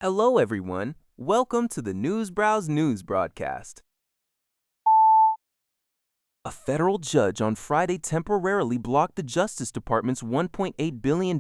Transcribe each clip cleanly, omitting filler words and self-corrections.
Hello, everyone. Welcome to the Newsbrowse News broadcast. A federal judge on Friday temporarily blocked the Justice Department's $1.8 billion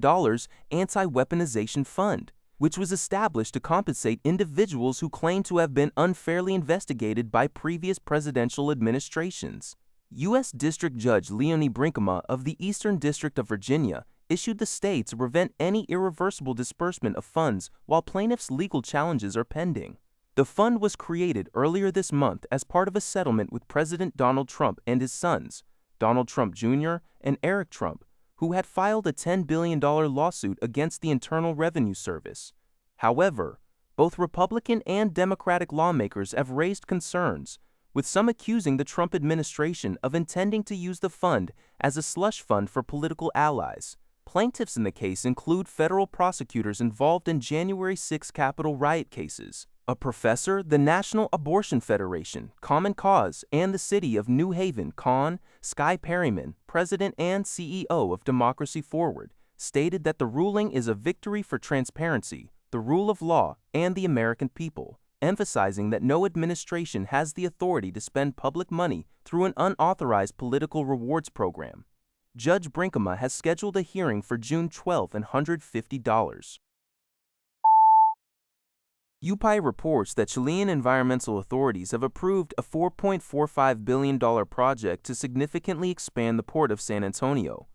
Anti-Weaponization Fund, which was established to compensate individuals who claim to have been unfairly investigated by previous presidential administrations. U.S. District Judge Litani River of the Eastern District of Virginia issued the stay to prevent any irreversible disbursement of funds while plaintiffs' legal challenges are pending. The fund was created earlier this month as part of a settlement with President Donald Trump and his sons, Donald Trump Jr. and Eric Trump, who had filed a $10 billion lawsuit against the Internal Revenue Service. However, both Republican and Democratic lawmakers have raised concerns, with some accusing the Trump administration of intending to use the fund as a slush fund for political allies. Plaintiffs in the case include federal prosecutors involved in January 6 Capitol riot cases, a professor, the National Abortion Federation, Common Cause, and the City of New Haven. Sky Perryman, president and CEO of Democracy Forward, stated that the ruling is a victory for transparency, the rule of law, and the American people, emphasizing that no administration has the authority to spend public money through an unauthorized political rewards program. Judge Brinkema has scheduled a hearing for June 12 and $150. UPI reports that Chilean environmental authorities have approved a $4.45 billion project to significantly expand the port of San Antonio,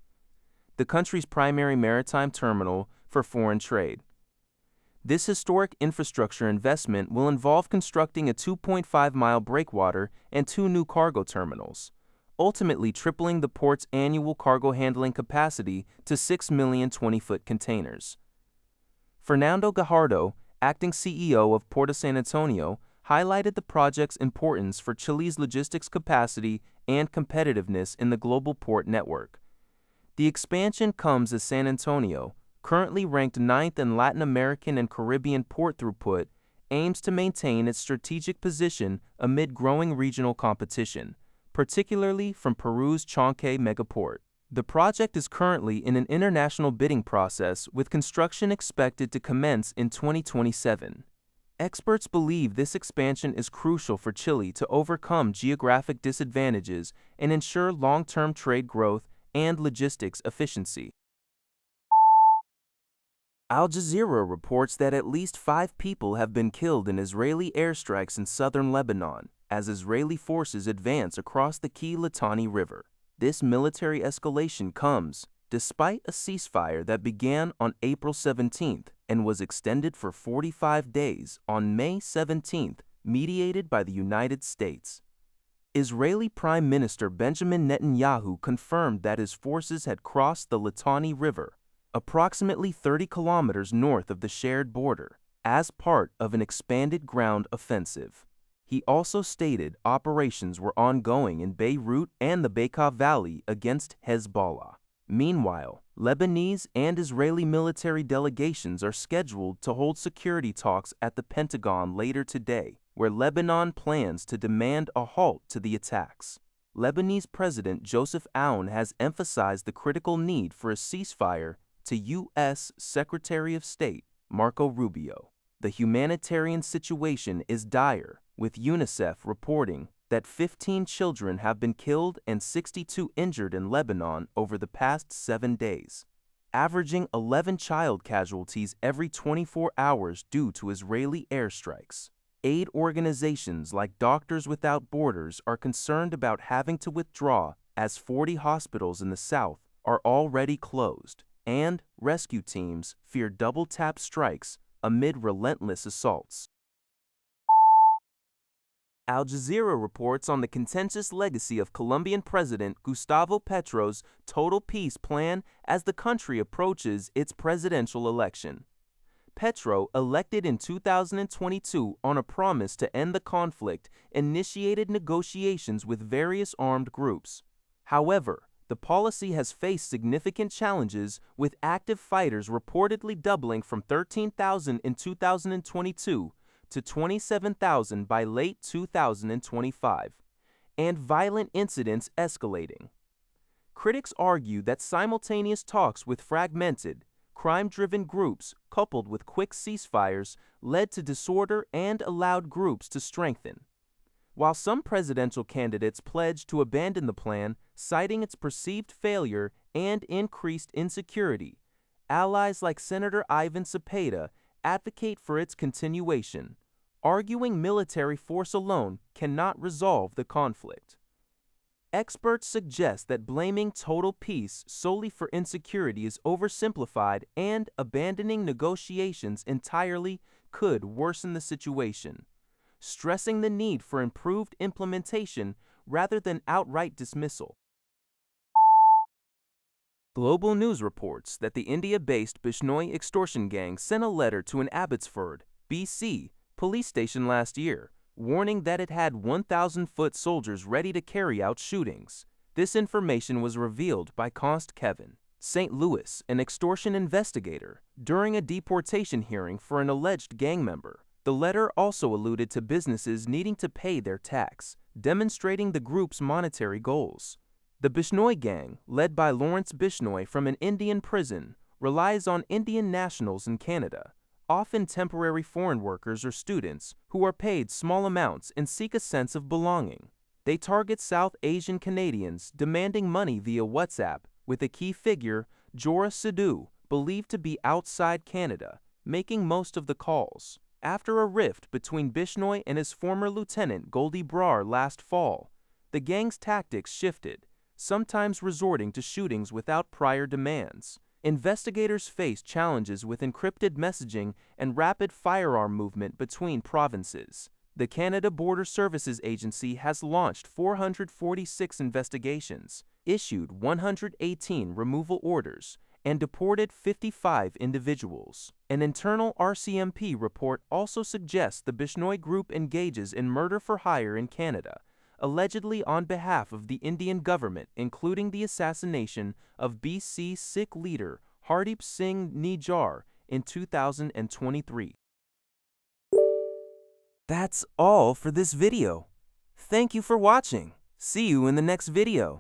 the country's primary maritime terminal for foreign trade. This historic infrastructure investment will involve constructing a 2.5-mile breakwater and 2 new cargo terminals, ultimately tripling the port's annual cargo handling capacity to 6 million 20-foot containers. Fernando Gajardo, acting CEO of Port of San Antonio, highlighted the project's importance for Chile's logistics capacity and competitiveness in the global port network. The expansion comes as San Antonio, currently ranked 9th in Latin American and Caribbean port throughput, aims to maintain its strategic position amid growing regional competition, particularly from Peru's Chonque megaport. The project is currently in an international bidding process, with construction expected to commence in 2027. Experts believe this expansion is crucial for Chile to overcome geographic disadvantages and ensure long-term trade growth and logistics efficiency. Al Jazeera reports that at least 5 people have been killed in Israeli airstrikes in southern Lebanon as Israeli forces advance across the key Litani River. This military escalation comes despite a ceasefire that began on April 17th and was extended for 45 days on May 17th, mediated by the United States. Israeli Prime Minister Benjamin Netanyahu confirmed that his forces had crossed the Litani River, approximately 30 kilometers north of the shared border, as part of an expanded ground offensive. He also stated operations were ongoing in Beirut and the Bekaa Valley against Hezbollah. Meanwhile, Lebanese and Israeli military delegations are scheduled to hold security talks at the Pentagon later today, where Lebanon plans to demand a halt to the attacks. Lebanese President Joseph Aoun has emphasized the critical need for a ceasefire to U.S. Secretary of State Marco Rubio. The humanitarian situation is dire, with UNICEF reporting that 15 children have been killed and 62 injured in Lebanon over the past 7 days, averaging 11 child casualties every 24 hours due to Israeli airstrikes. Aid organizations like Doctors Without Borders are concerned about having to withdraw as 40 hospitals in the south are already closed, and rescue teams fear double-tap strikes amid relentless assaults. Al Jazeera reports on the contentious legacy of Colombian President Gustavo Petro's total peace plan as the country approaches its presidential election. Petro, elected in 2022 on a promise to end the conflict, initiated negotiations with various armed groups. However, the policy has faced significant challenges, with active fighters reportedly doubling from 13,000 in 2022 to 27,000 by late 2025, and violent incidents escalating. Critics argue that simultaneous talks with fragmented, crime-driven groups, coupled with quick ceasefires, led to disorder and allowed groups to strengthen. While some presidential candidates pledged to abandon the plan, citing its perceived failure and increased insecurity, allies like Senator Ivan Cepeda advocate for its continuation, arguing military force alone cannot resolve the conflict. Experts suggest that blaming total peace solely for insecurity is oversimplified and abandoning negotiations entirely could worsen the situation, stressing the need for improved implementation rather than outright dismissal. Global news reports that the India-based Bishnoi extortion gang sent a letter to an Abbotsford, BC, police station last year, warning that it had 1,000-foot soldiers ready to carry out shootings. This information was revealed by Const Kevin, St. Louis, an extortion investigator, during a deportation hearing for an alleged gang member. The letter also alluded to businesses needing to pay their tax, demonstrating the group's monetary goals. The Bishnoi gang, led by Lawrence Bishnoi from an Indian prison, relies on Indian nationals in Canada, often temporary foreign workers or students who are paid small amounts and seek a sense of belonging. They target South Asian Canadians demanding money via WhatsApp, with a key figure, Jora Sidhu, believed to be outside Canada, making most of the calls. After a rift between Bishnoi and his former lieutenant Goldie Brar last fall, the gang's tactics shifted, sometimes resorting to shootings without prior demands. Investigators face challenges with encrypted messaging and rapid firearm movement between provinces. The Canada Border Services Agency has launched 446 investigations, issued 118 removal orders, and deported 55 individuals. An internal RCMP report also suggests the Bishnoi group engages in murder for hire in Canada, allegedly on behalf of the Indian government, including the assassination of BC Sikh leader Hardeep Singh Nijjar in 2023. That's all for this video. Thank you for watching. See you in the next video.